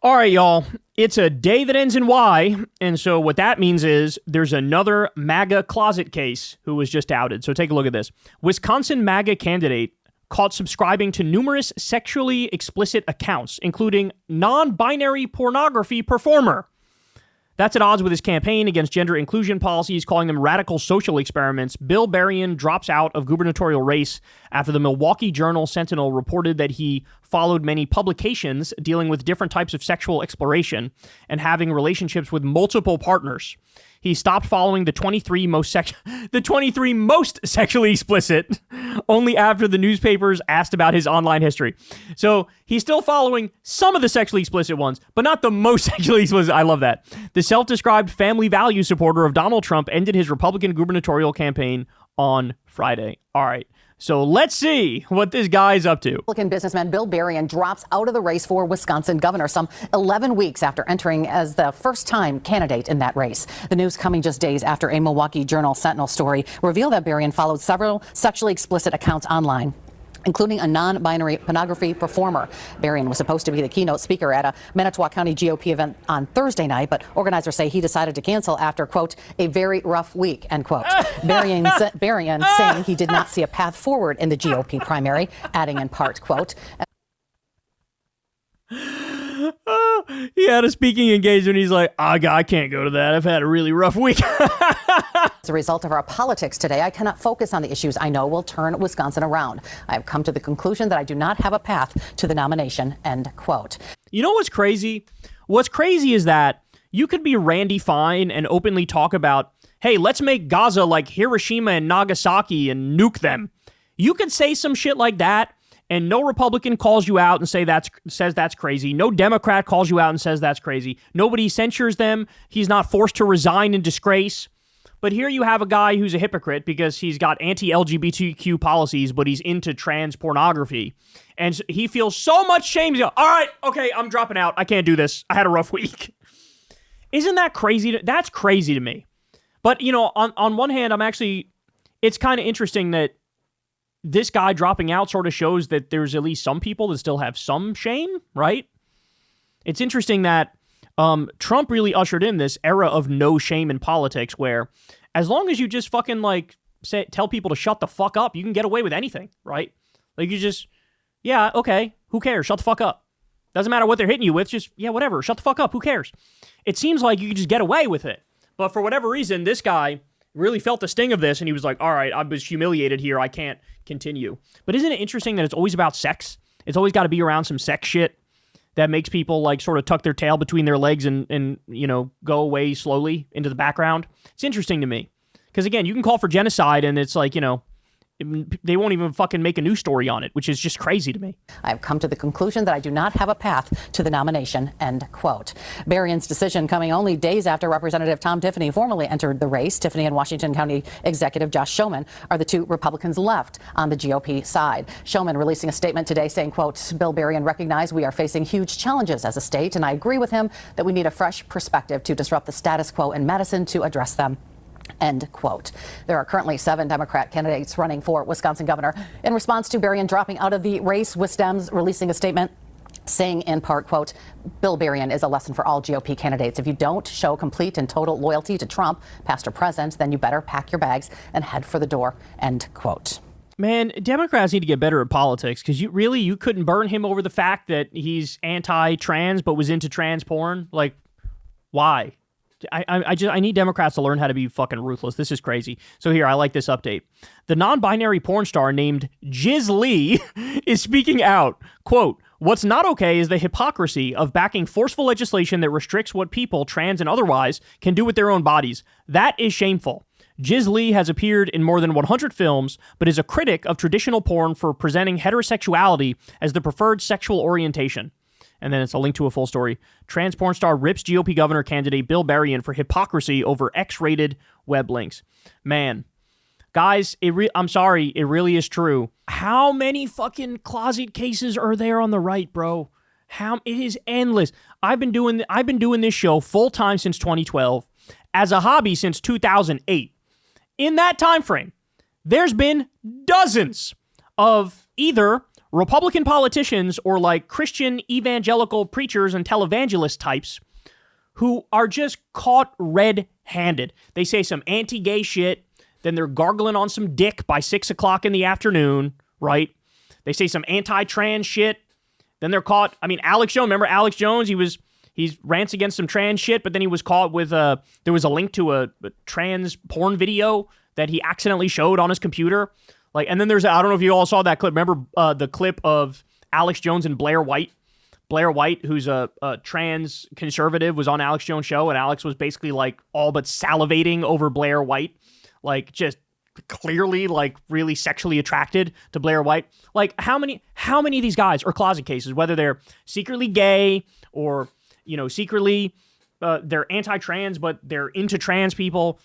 All right, y'all. It's a day that ends in Y, and so what that means is there's another MAGA closet case who was just outed. So take a look at this. Wisconsin MAGA candidate caught subscribing to numerous sexually explicit accounts, including non-binary pornography performer. That's at odds with his campaign against gender inclusion policies, calling them radical social experiments. Bill Berrien drops out of gubernatorial race after the Milwaukee Journal-Sentinel reported that he followed many publications dealing with different types of sexual exploration and having relationships with multiple partners. He stopped following the 23 most sexually explicit only after the newspapers asked about his online history. So he's still following some of the sexually explicit ones, but not the most sexually explicit. I love that. The self-described family value supporter of Donald Trump ended his Republican gubernatorial campaign on Friday. All right. So let's see what this guy's up to. Republican businessman Bill Berrien drops out of the race for Wisconsin governor some 11 weeks after entering as the first-time candidate in that race. The news coming just days after a Milwaukee Journal-Sentinel story revealed that Berrien followed several sexually explicit accounts online, including a non-binary pornography performer. Berrien was supposed to be the keynote speaker at a Manitowoc County GOP event on Thursday night, but organizers say he decided to cancel after, quote, a very rough week, end quote. Berrien saying he did not see a path forward in the GOP primary, adding in part, quote, he had a speaking engagement. He's like, I can't go to that. I've had a really rough week. as a result of our politics today, I cannot focus on the issues I know will turn Wisconsin around. I have come to the conclusion that I do not have a path to the nomination, end quote. You know what's crazy? What's crazy is that you could be Randy Fine and openly talk about, hey, let's make Gaza like Hiroshima and Nagasaki and nuke them. You could say some shit like that, and no Republican calls you out and says that's crazy. No Democrat calls you out and says that's crazy. Nobody censures them. He's not forced to resign in disgrace. But here you have a guy who's a hypocrite because he's got anti-LGBTQ policies, but he's into trans pornography. And he feels so much shame. He's like, all right, okay, I'm dropping out. I can't do this. I had a rough week. Isn't that crazy? That's crazy to me. But, you know, on one hand, it's kind of interesting that this guy dropping out sort of shows that there's at least some people that still have some shame, right? It's interesting that Trump really ushered in this era of no shame in politics where as long as you just fucking tell people to shut the fuck up, you can get away with anything, right? Like you just, yeah, okay, who cares? Shut the fuck up. Doesn't matter what they're hitting you with, just, yeah, whatever, shut the fuck up, who cares? It seems like you can just get away with it. But for whatever reason, this guy really felt the sting of this and he was like, all right, I was humiliated here, I can't continue. But isn't it interesting that it's always about sex? It's always got to be around some sex shit that makes people like sort of tuck their tail between their legs and you know, go away slowly into the background. It's interesting to me. Because again, you can call for genocide and it's like, you know, they won't even fucking make a news story on it, which is just crazy to me. I have come to the conclusion that I do not have a path to the nomination, end quote. Berrien's decision coming only days after Representative Tom Tiffany formally entered the race. Tiffany and Washington County Executive Josh Schoeman are the two Republicans left on the GOP side. Schoeman releasing a statement today saying, quote, Bill Berrien recognized we are facing huge challenges as a state, and I agree with him that we need a fresh perspective to disrupt the status quo in medicine to address them. End quote. There are currently 7 Democrat candidates running for Wisconsin governor. In response to Berrien dropping out of the race, Wisdems releasing a statement saying in part, quote, Bill Berrien is a lesson for all GOP candidates. If you don't show complete and total loyalty to Trump, past or present, then you better pack your bags and head for the door, end quote. Man, Democrats need to get better at politics because you couldn't burn him over the fact that he's anti-trans but was into trans porn. Like, why? I need Democrats to learn how to be fucking ruthless. This is crazy. So here, I like this update. The non-binary porn star named Jiz Lee is speaking out. Quote, what's not okay is the hypocrisy of backing forceful legislation that restricts what people, trans and otherwise, can do with their own bodies. That is shameful. Jiz Lee has appeared in more than 100 films, but is a critic of traditional porn for presenting heterosexuality as the preferred sexual orientation. And then it's a link to a full story. Trans porn star rips GOP governor candidate Bill Berrien for hypocrisy over X-rated web links. Man, guys, I'm sorry, it really is true. How many fucking closet cases are there on the right, bro? It is endless. I've been doing this show full time since 2012, as a hobby since 2008. In that time frame, there's been dozens of either Republican politicians or like Christian evangelical preachers and televangelist types who are just caught red-handed. They say some anti-gay shit, then they're gargling on some dick by 6 o'clock in the afternoon, right? They say some anti-trans shit, then they're caught. I mean, Alex Jones, remember Alex Jones? He rants against some trans shit, but then he was caught with there was a link to a trans porn video that he accidentally showed on his computer. Like, and then there's, I don't know if you all saw that clip. Remember the clip of Alex Jones and Blair White? Blair White, who's a trans conservative, was on Alex Jones' show, and Alex was basically like all but salivating over Blair White, like just clearly like really sexually attracted to Blair White. Like how many of these guys are closet cases, whether they're secretly gay or, you know, secretly they're anti-trans, but they're into trans people.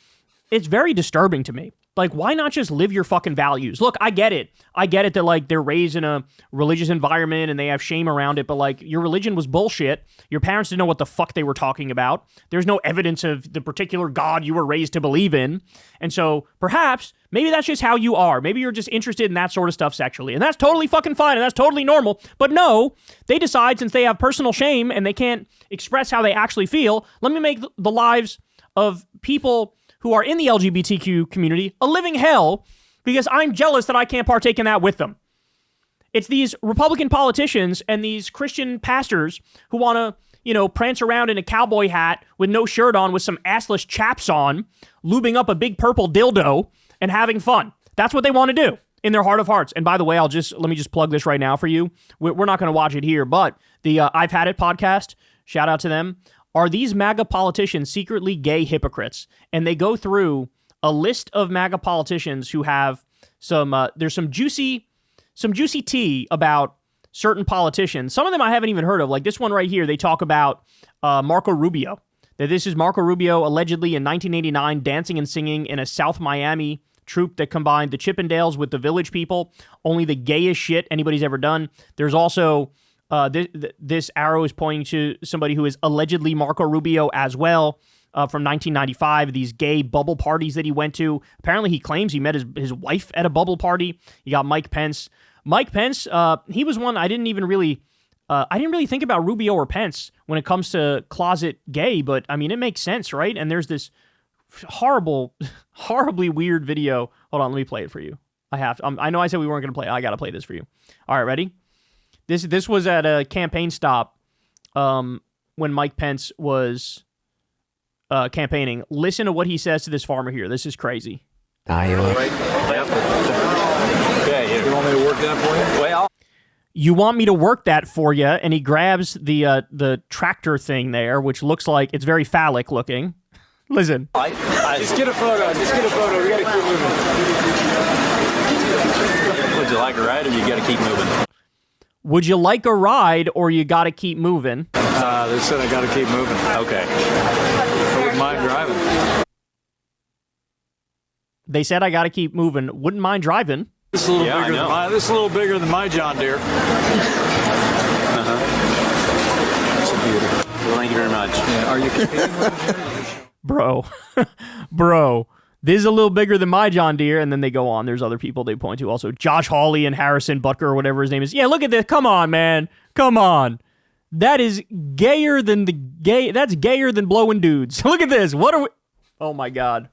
It's very disturbing to me. Like, why not just live your fucking values? Look, I get it. I get it that, like, they're raised in a religious environment and they have shame around it, but, like, your religion was bullshit. Your parents didn't know what the fuck they were talking about. There's no evidence of the particular God you were raised to believe in. And so, perhaps, maybe that's just how you are. Maybe you're just interested in that sort of stuff sexually. And that's totally fucking fine, and that's totally normal. But no, they decide, since they have personal shame and they can't express how they actually feel, let me make the lives of people who are in the LGBTQ community a living hell because I'm jealous that I can't partake in that with them. It's these Republican politicians and these Christian pastors who want to, you know, prance around in a cowboy hat with no shirt on with some assless chaps on, lubing up a big purple dildo and having fun. That's what they want to do in their heart of hearts. And by the way, let me just plug this right now for you. We're not going to watch it here, but the I've Had It podcast, shout out to them. Are these MAGA politicians secretly gay hypocrites? And they go through a list of MAGA politicians who have there's some juicy tea about certain politicians. Some of them I haven't even heard of. Like this one right here, they talk about Marco Rubio. That this is Marco Rubio allegedly in 1989 dancing and singing in a South Miami troupe that combined the Chippendales with the Village People. Only the gayest shit anybody's ever done. There's also this arrow is pointing to somebody who is allegedly Marco Rubio as well, from 1995, these gay bubble parties that he went to. Apparently he claims he met his wife at a bubble party. You got Mike Pence. Mike Pence, he was one I didn't really think about Rubio or Pence when it comes to closet gay, but I mean, it makes sense, right? And there's this horribly weird video. Hold on, let me play it for you. I know I said we weren't going to play it. I got to play this for you. All right, ready? This was at a campaign stop when Mike Pence was campaigning. Listen to what he says to this farmer here. This is crazy. Iowa. Okay, you want me to work that for you? Well, you want me to work that for you? And he grabs the tractor thing there, which looks like it's very phallic looking. Listen. Just get a photo. We got to keep moving. Would you like a ride, or you got to keep moving? Would you like a ride, or you got to keep moving? They said I got to keep moving. Okay. I wouldn't mind driving. They said I got to keep moving. Wouldn't mind driving. This is a little bigger than my John Deere. That's beautiful. Well, thank you very much. Yeah, are you competing with it? Bro. This is a little bigger than my John Deere, and then they go on. There's other people they point to also. Josh Hawley and Harrison Butker, or whatever his name is. Yeah, look at this. Come on, man. Come on. That is gayer than that's gayer than blowing dudes. Look at this. What are we? Oh, my God.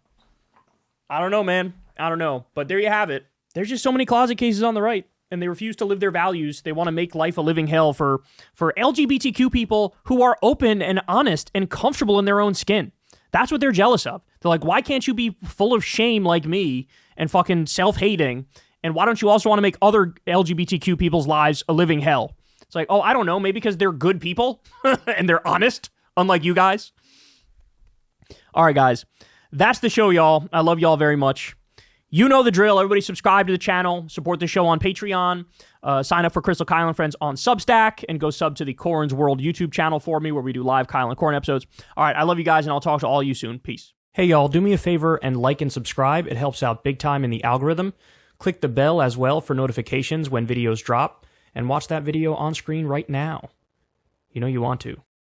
I don't know, man. I don't know. But there you have it. There's just so many closet cases on the right, and they refuse to live their values. They want to make life a living hell for LGBTQ people who are open and honest and comfortable in their own skin. That's what they're jealous of. They're like, why can't you be full of shame like me and fucking self-hating? And why don't you also want to make other LGBTQ people's lives a living hell? It's like, oh, I don't know. Maybe because they're good people and they're honest, unlike you guys. All right, guys. That's the show, y'all. I love y'all very much. You know the drill. Everybody subscribe to the channel. Support the show on Patreon. Sign up for Crystal Kyle and Friends on Substack. And go sub to the Corn's World YouTube channel for me, where we do live Kyle and Corn episodes. All right, I love you guys, and I'll talk to all of you soon. Peace. Hey, y'all, do me a favor and like and subscribe. It helps out big time in the algorithm. Click the bell as well for notifications when videos drop. And watch that video on screen right now. You know you want to.